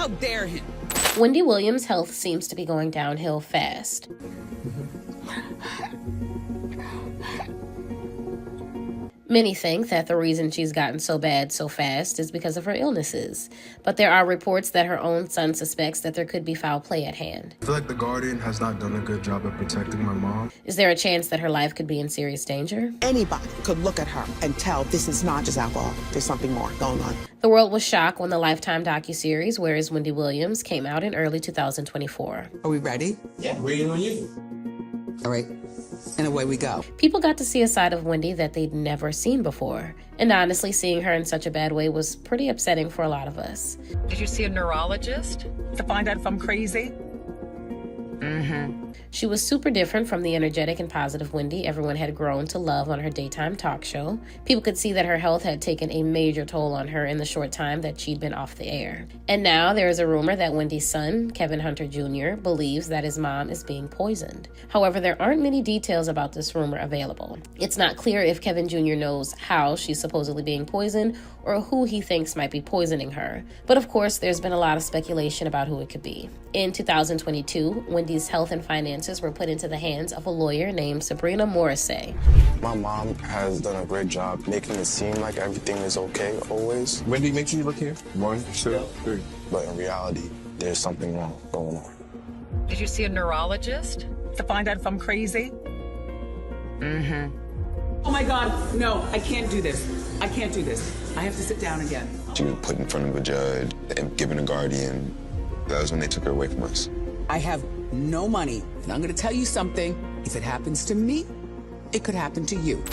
How dare him? Wendy Williams' health seems to be going downhill fast. Many think that the reason she's gotten so bad so fast is because of her illnesses, but there are reports that her own son suspects that there could be foul play at hand. I feel like the Guardian has not done a good job at protecting my mom. Is there a chance that her life could be in serious danger? Anybody could look at her and tell this is not just alcohol. There's something more going on. The world was shocked when the Lifetime docuseries Where is Wendy Williams came out in early 2024. Are we ready? Yeah, waiting on you. All right. And away we go. People got to see a side of Wendy that they'd never seen before. And honestly, seeing her in such a bad way was pretty upsetting for a lot of us. Did you see a neurologist to find out if I'm crazy? She was super different from the energetic and positive Wendy everyone had grown to love on her daytime talk show. People could see that her health had taken a major toll on her in the short time that she'd been off the air. And now there is a rumor that Wendy's son, Kevin Hunter Jr., believes that his mom is being poisoned. However, there aren't many details about this rumor available. It's not clear if Kevin Jr. knows how she's supposedly being poisoned or who he thinks might be poisoning her. But of course, there's been a lot of speculation about who it could be. In 2022, Wendy's health and finances were put into the hands of a lawyer named Sabrina Morrissey. My mom has done a great job making it seem like everything is okay always. Wendy, make sure you look here. 1, 2, 3. But in reality, there's something wrong going on. Did you see a neurologist to find out if I'm crazy? Oh my God, no, I can't do this. I can't do this. I have to sit down again. She was put in front of a judge and given a guardian. That was when they took her away from us. I have no money, and I'm gonna tell you something. If it happens to me, it could happen to you.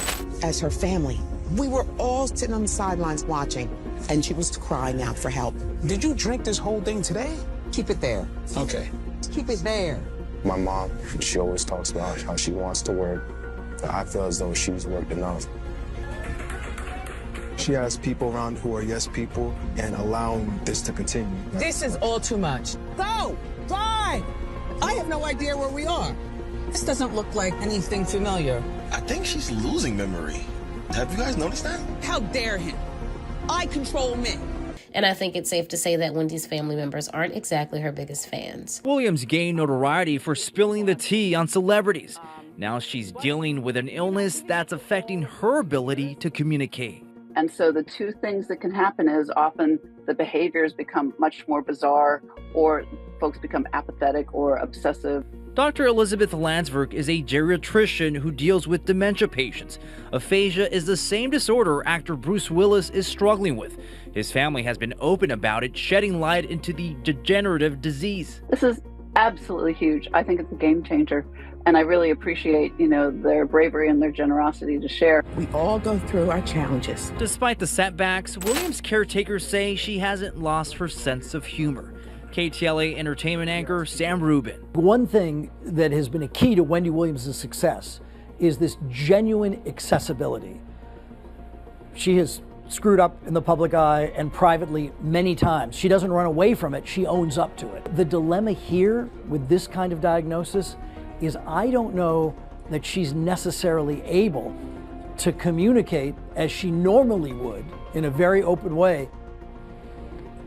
As her family, we were all sitting on the sidelines watching, and she was crying out for help. Did you drink this whole thing today? Keep it there. Okay. Keep it there. My mom, she always talks about how she wants to work. But I feel as though she's worked enough. She has people around who are yes people and allowing this to continue. This is all too much. Go! Drive! I have no idea where we are. This doesn't look like anything familiar. I think she's losing memory. Have you guys noticed that? How dare him? I control me. And I think it's safe to say that Wendy's family members aren't exactly her biggest fans. Williams gained notoriety for spilling the tea on celebrities. Now she's dealing with an illness that's affecting her ability to communicate. And so the two things that can happen is often the behaviors become much more bizarre, or folks become apathetic or obsessive. Dr. Elizabeth Landsberg is a geriatrician who deals with dementia patients. Aphasia is the same disorder actor Bruce Willis is struggling with. His family has been open about it, shedding light into the degenerative disease. This is absolutely huge. I think it's a game changer. And I really appreciate, their bravery and their generosity to share. We all go through our challenges. Despite the setbacks, Williams' caretakers say she hasn't lost her sense of humor. KTLA entertainment anchor Sam Rubin. One thing that has been a key to Wendy Williams' success is this genuine accessibility. She has screwed up in the public eye and privately many times. She doesn't run away from it, she owns up to it. The dilemma here with this kind of diagnosis is I don't know that she's necessarily able to communicate as she normally would in a very open way.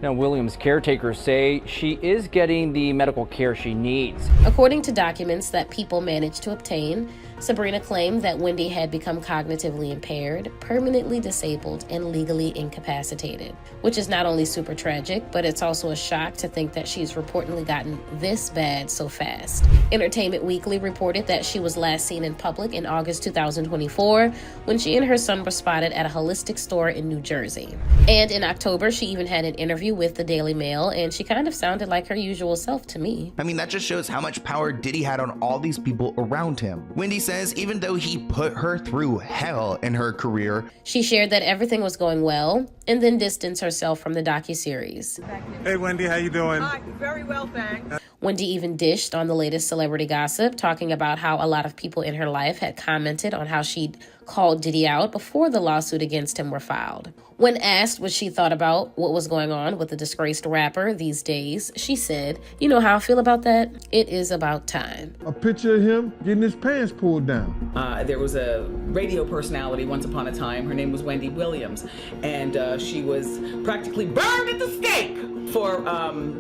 Now, Williams' caretakers say she is getting the medical care she needs. According to documents that People managed to obtain, Sabrina claimed that Wendy had become cognitively impaired, permanently disabled, and legally incapacitated, which is not only super tragic, but it's also a shock to think that she's reportedly gotten this bad so fast. Entertainment Weekly reported that she was last seen in public in August 2024 when she and her son were spotted at a holistic store in New Jersey. And in October, she even had an interview with the Daily Mail, and she kind of sounded like her usual self to me. I mean, that just shows how much power Diddy had on all these people around him. Wendy says even though he put her through hell in her career, she shared that everything was going well and then distanced herself from the docuseries. Hey Wendy, how you doing? Hi, very well, thanks. Wendy even dished on the latest celebrity gossip, talking about how a lot of people in her life had commented on how she'd called Diddy out before the lawsuit against him were filed. When asked what she thought about what was going on with the disgraced rapper these days, she said, "You know how I feel about that? It is about time." A picture of him getting his pants pulled down. There was a radio personality once upon a time. Her name was Wendy Williams, and she was practically burned at the stake for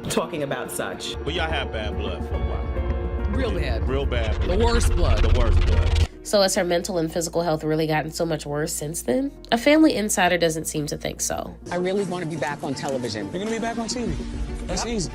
talking about such. But y'all had bad blood for a while. Real bad. Real bad blood. The worst blood. The worst blood. So has her mental and physical health really gotten so much worse since then? A family insider doesn't seem to think so. I really want to be back on television. You're gonna be back on TV. That's easy.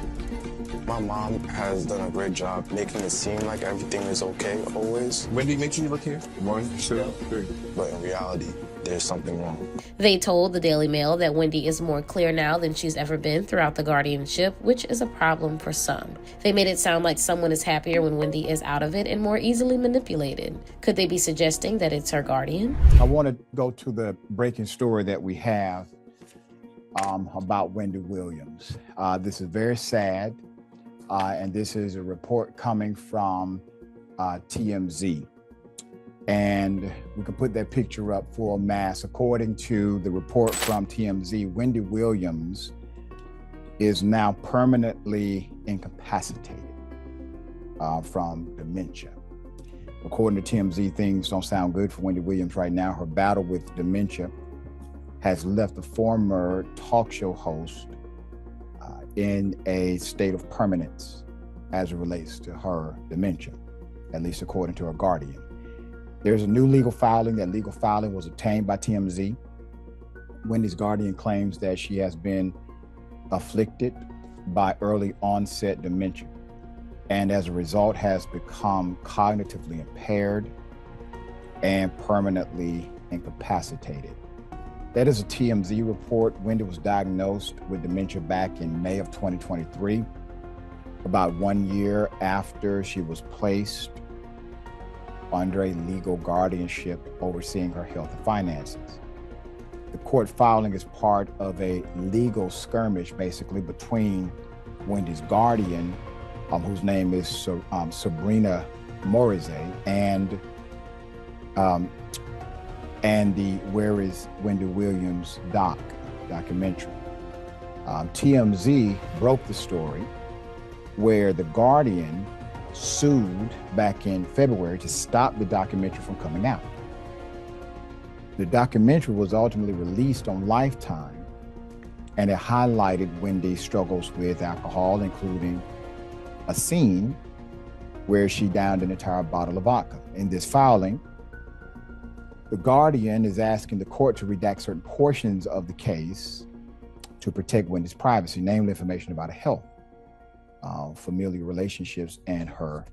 My mom has done a great job making it seem like everything is okay always. Wendy, make sure you look here. 1, 2, 3. But in reality, there's something wrong. They told the Daily Mail that Wendy is more clear now than she's ever been throughout the guardianship, which is a problem for some. They made it sound like someone is happier when Wendy is out of it and more easily manipulated. Could they be suggesting that it's her guardian? I want to go to the breaking story that we have about Wendy Williams. This is very sad, and this is a report coming from TMZ. And we can put that picture up full mass. According to the report from TMZ, Wendy Williams is now permanently incapacitated from dementia. According to TMZ, things don't sound good for Wendy Williams right now. Her battle with dementia has left the former talk show host in a state of permanence as it relates to her dementia, at least according to her guardian. There's a new legal filing. That legal filing was obtained by TMZ. Wendy's guardian claims that she has been afflicted by early onset dementia, and as a result has become cognitively impaired and permanently incapacitated. That is a TMZ report. Wendy was diagnosed with dementia back in May of 2023, about 1 year after she was placed under a legal guardianship overseeing her health and finances. The court filing is part of a legal skirmish, basically, between Wendy's guardian, whose name is Sabrina Morrissey, and the Where is Wendy Williams documentary. TMZ broke the story where the guardian sued back in February to stop the documentary from coming out. The documentary was ultimately released on Lifetime, and it highlighted Wendy's struggles with alcohol, including a scene where she downed an entire bottle of vodka. In this filing, the guardian is asking the court to redact certain portions of the case to protect Wendy's privacy, namely information about her health, familial relationships, and her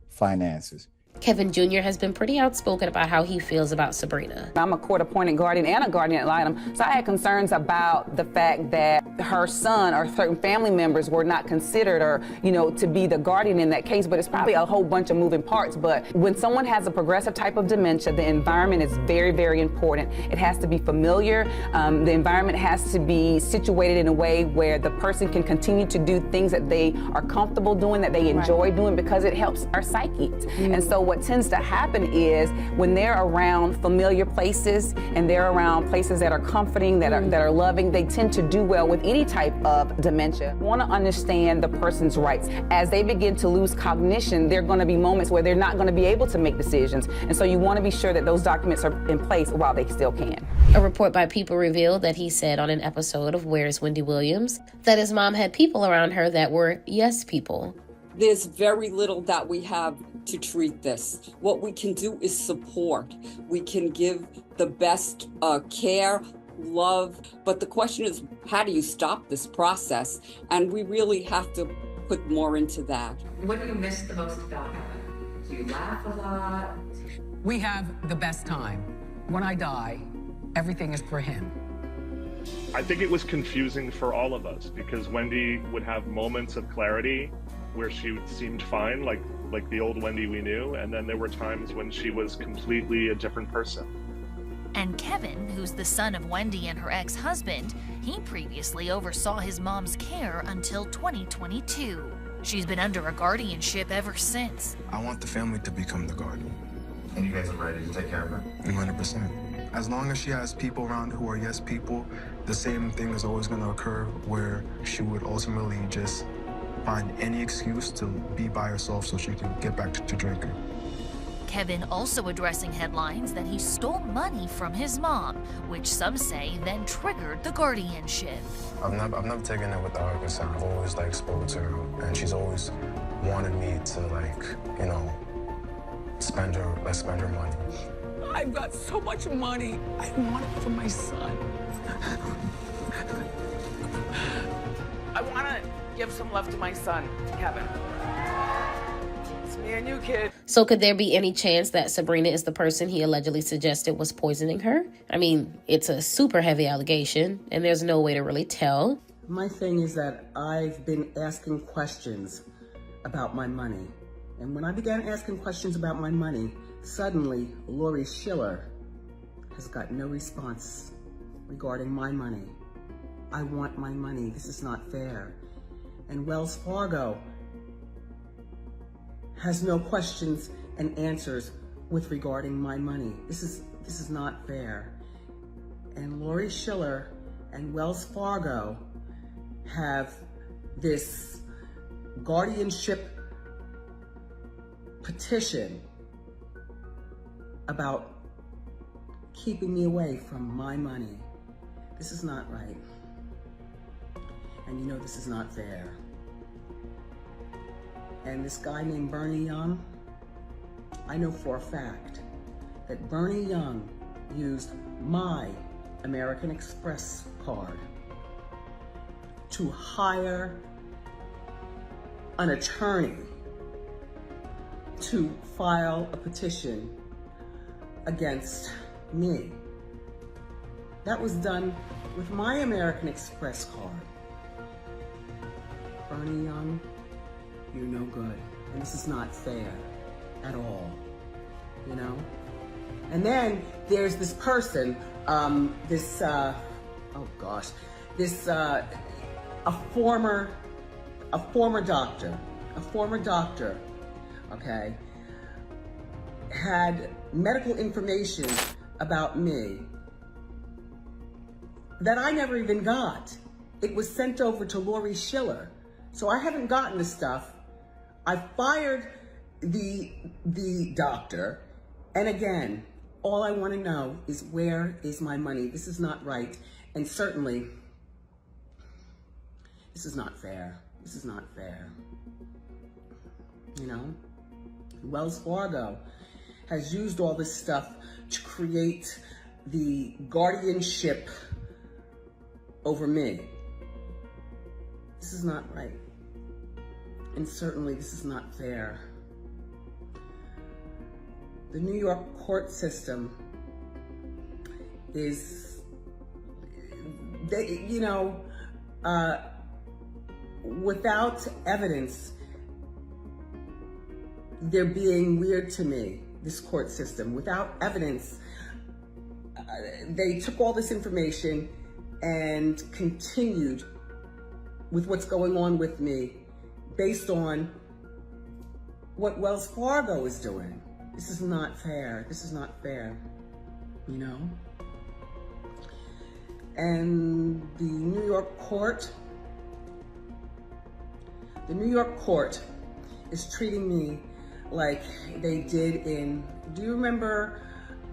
finances. Kevin Jr. has been pretty outspoken about how he feels about Sabrina. I'm a court-appointed guardian and a guardian ad litem, so I had concerns about the fact that her son or certain family members were not considered or, to be the guardian in that case, but it's probably a whole bunch of moving parts. But when someone has a progressive type of dementia, the environment is very, very important. It has to be familiar. The environment has to be situated in a way where the person can continue to do things that they are comfortable doing, that they enjoy doing, because it helps our psyches. And so what tends to happen is when they're around familiar places and they're around places that are comforting, that are loving, they tend to do well with any type of dementia. You want to understand the person's rights. As they begin to lose cognition, there are going to be moments where they're not going to be able to make decisions. And so you want to be sure that those documents are in place while they still can. A report by People revealed that he said on an episode of Where's Wendy Williams that his mom had people around her that were yes people. There's very little that we have to treat this. What we can do is support. We can give the best care, love, but the question is, how do you stop this process? And we really have to put more into that. What do you miss the most about heaven? Do you laugh a lot? We have the best time. When I die, everything is for him. I think it was confusing for all of us because Wendy would have moments of clarity where she seemed fine, like the old Wendy we knew, and then there were times when she was completely a different person. And Kevin, who's the son of Wendy and her ex-husband, he previously oversaw his mom's care until 2022. She's been under a guardianship ever since. I want the family to become the guardian. And you guys are ready to take care of her? 100%. As long as she has people around who are yes people, the same thing is always going to occur where she would ultimately just find any excuse to be by herself so she can get back to drinking. Kevin also addressing headlines that he stole money from his mom, which some say then triggered the guardianship. I've never taken it without her consent. I've always like spoken to her, and she's always wanted me to like, you know, spend her money. I've got so much money. I want it for my son. I want to give some love to my son, Kevin. It's me and you, kid. So could there be any chance that Sabrina is the person he allegedly suggested was poisoning her? I mean, it's a super heavy allegation, and there's no way to really tell. My thing is that I've been asking questions about my money. And when I began asking questions about my money, suddenly Lori Schiller has got no response regarding my money. I want my money. This is not fair. And Wells Fargo has no questions and answers with regarding my money. This is not fair. And Lori Schiller and Wells Fargo have this guardianship petition about keeping me away from my money. This is not right. And you know this is not fair. And this guy named Bernie Young, I know for a fact that Bernie Young used my American Express card to hire an attorney to file a petition against me. That was done with my American Express card. Bernie Young, you're no good. And this is not fair at all, you know? And then there's this person, a former doctor, okay, had medical information about me that I never even got. It was sent over to Lori Schiller. So I haven't gotten the stuff. I fired the doctor. And again, all I want to know is where is my money? This is not right. And certainly, this is not fair. This is not fair. You know? Wells Fargo has used all this stuff to create the guardianship over me. This is not right. And certainly this is not fair. The New York court system is, without evidence, they're being weird to me, this court system. Without evidence, they took all this information and continued with what's going on with me based on what Wells Fargo is doing. This is not fair. This is not fair, you know? And the New York court is treating me like they did in, do you remember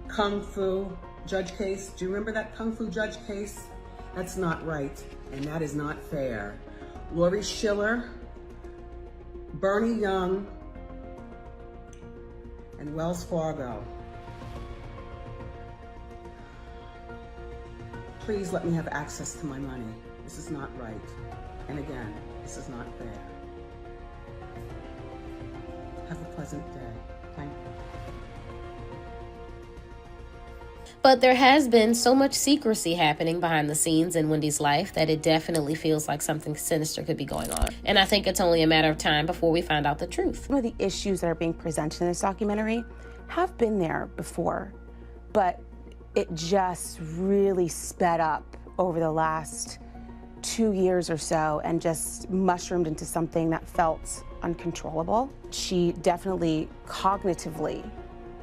Kung Fu Judge case? Do you remember that Kung Fu Judge case? That's not right, and that is not fair. Lori Schiller, Bernie Young, and Wells Fargo. Please let me have access to my money. This is not right. And again, this is not fair. Have a pleasant day. Thank you. But there has been so much secrecy happening behind the scenes in Wendy's life that it definitely feels like something sinister could be going on. And I think it's only a matter of time before we find out the truth. Some of the issues that are being presented in this documentary have been there before, but it just really sped up over the last 2 years or so and just mushroomed into something that felt uncontrollable. She definitely cognitively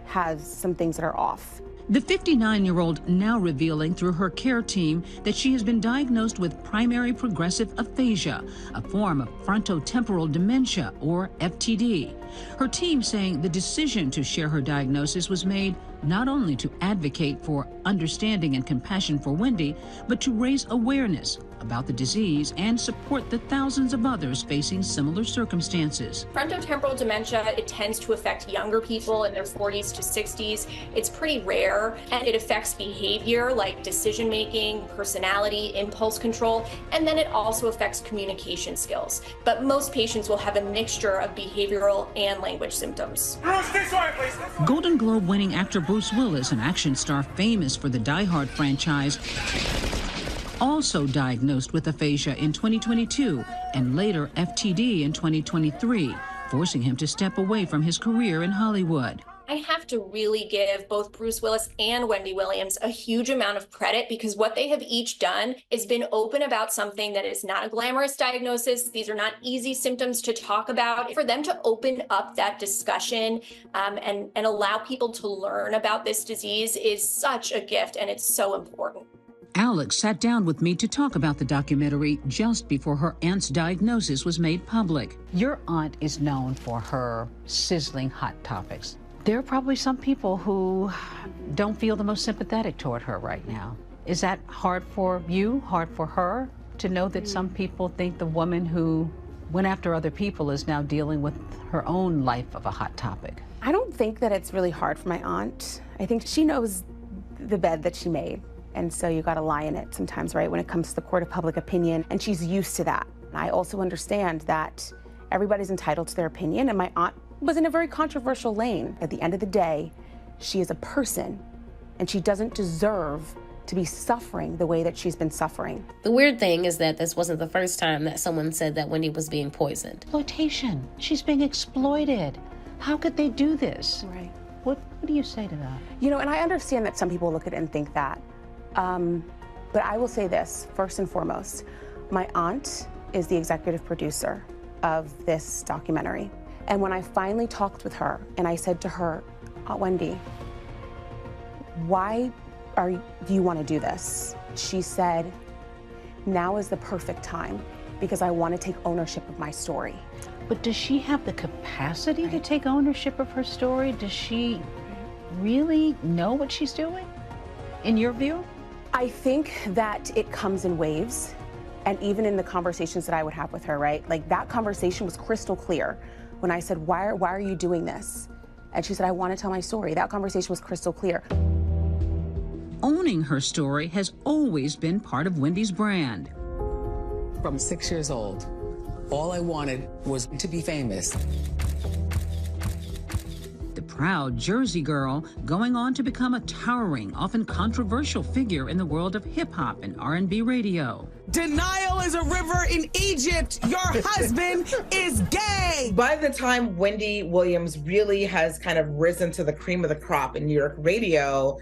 has some things that are off. The 59-year-old now revealing through her care team that she has been diagnosed with primary progressive aphasia, a form of frontotemporal dementia, or FTD. Her team saying the decision to share her diagnosis was made not only to advocate for understanding and compassion for Wendy, but to raise awareness about the disease and support the thousands of others facing similar circumstances. Frontotemporal dementia, it tends to affect younger people in their 40s to 60s. It's pretty rare, and it affects behavior like decision-making, personality, impulse control, and then it also affects communication skills. But most patients will have a mixture of behavioral and language symptoms. Bruce, this way, please. Golden Globe-winning actor Bruce Willis, an action star famous for the Die Hard franchise, also diagnosed with aphasia in 2022 and later FTD in 2023, forcing him to step away from his career in Hollywood. I have to really give both Bruce Willis and Wendy Williams a huge amount of credit, because what they have each done is been open about something that is not a glamorous diagnosis. These are not easy symptoms to talk about. For them to open up that discussion and allow people to learn about this disease is such a gift, and it's so important. Alex sat down with me to talk about the documentary just before her aunt's diagnosis was made public. Your aunt is known for her sizzling hot topics. There are probably some people who don't feel the most sympathetic toward her right now. Is that hard for you, hard for her, to know that some people think the woman who went after other people is now dealing with her own life of a hot topic? I don't think that it's really hard for my aunt. I think she knows the bed that she made. And so you got to lie in it sometimes, right, when it comes to the court of public opinion, and she's used to that. I also understand that everybody's entitled to their opinion, and my aunt was in a very controversial lane. At the end of the day, she is a person, and she doesn't deserve to be suffering the way that she's been suffering. The weird thing is that this wasn't the first time that someone said that Wendy was being poisoned. Exploitation. She's being exploited. How could they do this? Right. What do you say to that? You know, and I understand that some people look at it and think that. But I will say this, first and foremost, my aunt is the executive producer of this documentary. And when I finally talked with her and I said to her, Wendy, why do you want to do this? She said, now is the perfect time because I want to take ownership of my story. But does she have the capacity to take ownership of her story? Does she really know what she's doing, in your view? I think that it comes in waves, and even in the conversations that I would have with her, right? Like, that conversation was crystal clear when I said, why are you doing this? And she said, I want to tell my story. That conversation was crystal clear. Owning her story has always been part of Wendy's brand. From 6 years old, all I wanted was to be famous. The proud Jersey girl going on to become a towering, often controversial figure in the world of hip-hop and R&B radio. Denial is a river in Egypt. Your husband is gay. By the time Wendy Williams really has kind of risen to the cream of the crop in New York radio,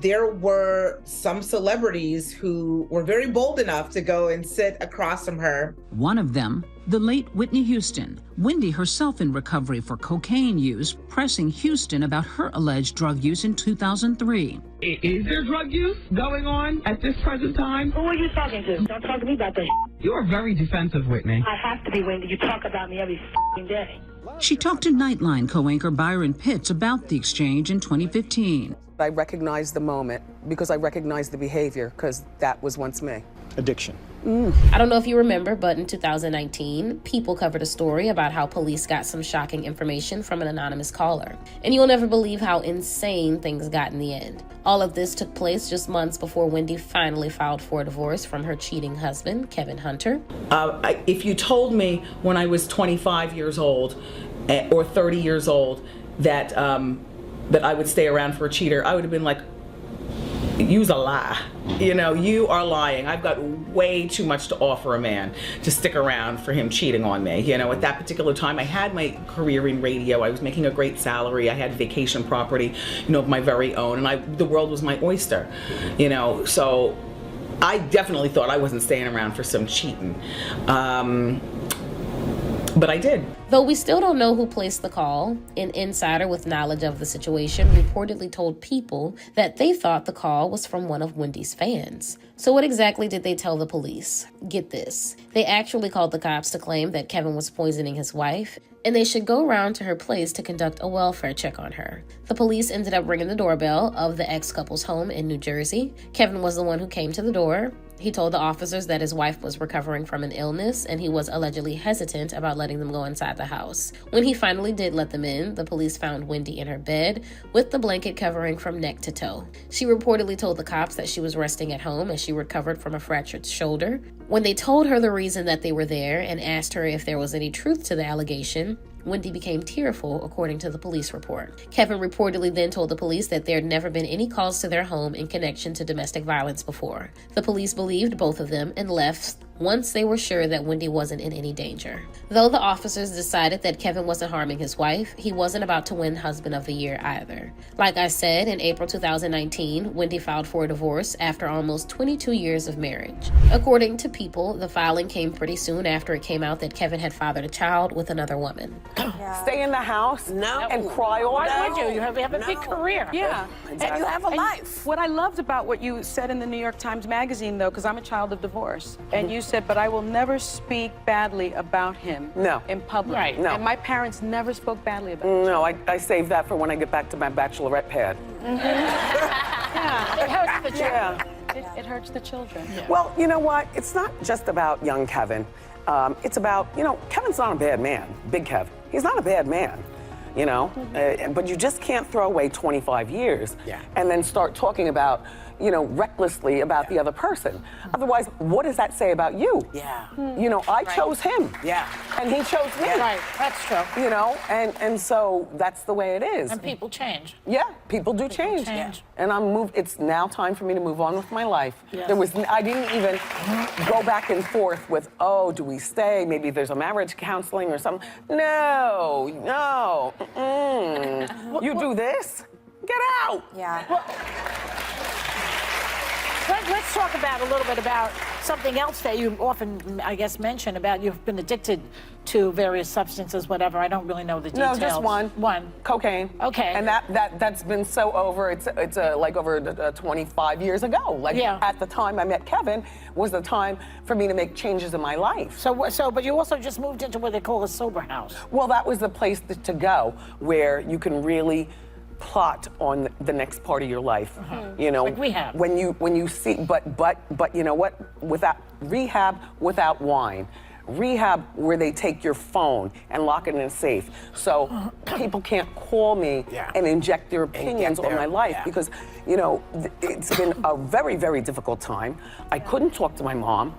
there were some celebrities who were very bold enough to go and sit across from her. One of them, the late Whitney Houston. Wendy, herself in recovery for cocaine use, pressing Houston about her alleged drug use in 2003. Is there drug use going on at this present time? Who are you talking to? Don't talk to me about that. You are very defensive, Whitney. I have to be, Wendy. You talk about me every day. She talked to Nightline co-anchor Byron Pitts about the exchange in 2015. I recognize the moment because I recognize the behavior, because that was once me. Addiction. I don't know if you remember, but in 2019, People covered a story about how police got some shocking information from an anonymous caller. And you'll never believe how insane things got in the end. All of this took place just months before Wendy finally filed for a divorce from her cheating husband, Kevin Hunter. If you told me when I was 25 years old or 30 years old that I would stay around for a cheater, I would have been like, you's a lie. You know, you are lying. I've got way too much to offer a man to stick around for him cheating on me. You know, at that particular time, I had my career in radio. I was making a great salary. I had vacation property, you know, of my very own, and the world was my oyster. You know, so I definitely thought I wasn't staying around for some cheating. But I did. Though we still don't know who placed the call, an insider with knowledge of the situation reportedly told People that they thought the call was from one of Wendy's fans. So what exactly did they tell the police? Get this. They actually called the cops to claim that Kevin was poisoning his wife, and they should go around to her place to conduct a welfare check on her. The police ended up ringing the doorbell of the ex-couple's home in New Jersey. Kevin was the one who came to the door. He told the officers that his wife was recovering from an illness, and he was allegedly hesitant about letting them go inside the house. When he finally did let them in, the police found Wendy in her bed with the blanket covering from neck to toe. She reportedly told the cops that she was resting at home as she recovered from a fractured shoulder. When they told her the reason that they were there and asked her if there was any truth to the allegation, Wendy became tearful, according to the police report. Kevin reportedly then told the police that there had never been any calls to their home in connection to domestic violence before. The police believed both of them and left once they were sure that Wendy wasn't in any danger. Though the officers decided that Kevin wasn't harming his wife, he wasn't about to win Husband of the Year either. Like I said, in April 2019, Wendy filed for a divorce after almost 22 years of marriage. According to People, the filing came pretty soon after it came out that Kevin had fathered a child with another woman. Stay in the house and cry all day. Why would you? You have a big career. Yeah. And you have a life. What I loved about what you said in the New York Times Magazine, though, because I'm a child of divorce, and you said, but I will never speak badly about him in public. Right. No. And my parents never spoke badly about him. No, I save that for when I get back to my bachelorette pad. Yeah. It hurts the children. Yeah. It hurts the children. Yeah. Well, you know what? It's not just about young Kevin. It's about, Kevin's not a bad man, Big Kev. He's not a bad man, but you just can't throw away 25 years and then start talking about, recklessly about the other person. Otherwise, what does that say about you? Yeah. I chose him. Yeah. And he chose me. Yeah. Right, that's true. And so that's the way it is. And people change. Yeah, people do change. And it's now time for me to move on with my life. Yes. I didn't even go back and forth with, do we stay? Maybe there's a marriage counseling or something. No. You do this? Get out. Yeah. Let's talk a little bit about something else that you often, I guess, mention about you've been addicted to various substances, whatever. I don't really know the details. No, just one. One. Cocaine. Okay. And that's been so over. It's like over 25 years ago. At the time I met Kevin was the time for me to make changes in my life. But you also just moved into what they call a sober house. Well, that was the place to go where you can really plot on the next part of your life. Like rehab. When you see, but you know what? Without rehab, without wine. Rehab where they take your phone and lock it in a safe. So people can't call me and inject their opinions on my life because, it's been a very, very difficult time. I couldn't talk to my mom.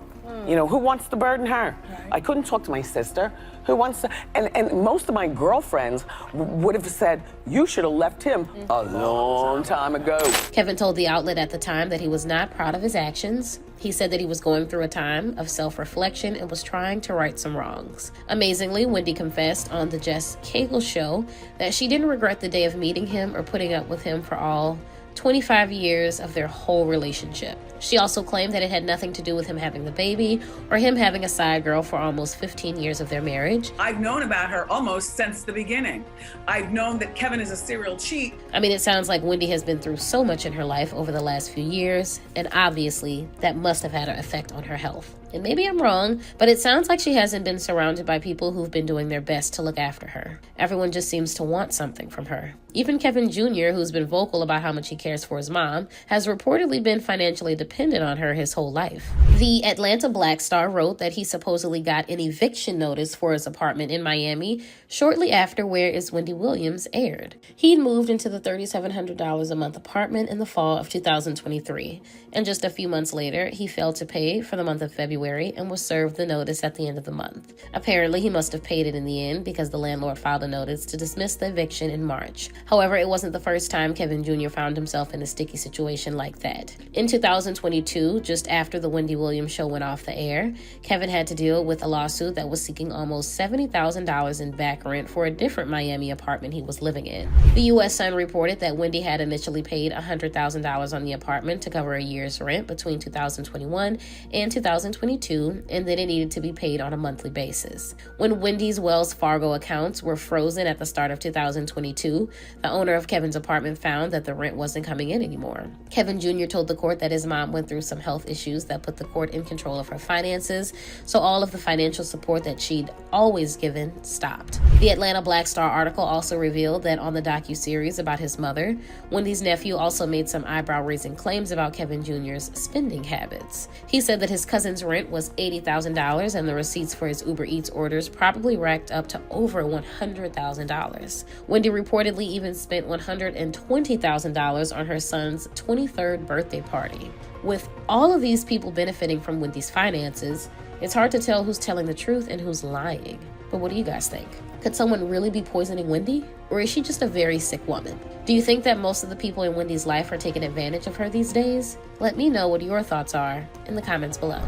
Who wants to burden her? Right. I couldn't talk to my sister. Who wants to? And most of my girlfriends would have said, you should have left him a long time ago. Kevin told the outlet at the time that he was not proud of his actions. He said that he was going through a time of self-reflection and was trying to right some wrongs. Amazingly, Wendy confessed on the Jess Cagle show that she didn't regret the day of meeting him or putting up with him for all 25 years of their whole relationship. She also claimed that it had nothing to do with him having the baby or him having a side girl for almost 15 years of their marriage. I've known about her almost since the beginning. I've known that Kevin is a serial cheat. I mean, it sounds like Wendy has been through so much in her life over the last few years, and obviously that must have had an effect on her health. And maybe I'm wrong, but it sounds like she hasn't been surrounded by people who've been doing their best to look after her. Everyone just seems to want something from her. Even Kevin Jr., who's been vocal about how much he cares for his mom, has reportedly been financially dependent on her his whole life. The Atlanta Black Star wrote that he supposedly got an eviction notice for his apartment in Miami shortly after Where is Wendy Williams aired. He'd moved into the $3,700 a month apartment in the fall of 2023, and just a few months later, he failed to pay for the month of February and was served the notice at the end of the month. Apparently, he must have paid it in the end because the landlord filed a notice to dismiss the eviction in March. However, it wasn't the first time Kevin Jr. found himself in a sticky situation like that. In 2022, just after the Wendy Williams show went off the air, Kevin had to deal with a lawsuit that was seeking almost $70,000 in back rent for a different Miami apartment he was living in. The U.S. Sun reported that Wendy had initially paid $100,000 on the apartment to cover a year's rent between 2021 and 2022. 2022 and that it needed to be paid on a monthly basis. When Wendy's Wells Fargo accounts were frozen at the start of 2022, the owner of Kevin's apartment found that the rent wasn't coming in anymore. Kevin Jr. told the court that his mom went through some health issues that put the court in control of her finances, so all of the financial support that she'd always given stopped. The Atlanta Black Star article also revealed that on the docuseries about his mother, Wendy's nephew also made some eyebrow-raising claims about Kevin Jr.'s spending habits. He said that his cousin's rent was $80,000 and the receipts for his Uber Eats orders probably racked up to over $100,000. Wendy reportedly even spent $120,000 on her son's 23rd birthday party. With all of these people benefiting from Wendy's finances, it's hard to tell who's telling the truth and who's lying. But what do you guys think? Could someone really be poisoning Wendy? Or is she just a very sick woman? Do you think that most of the people in Wendy's life are taking advantage of her these days? Let me know what your thoughts are in the comments below.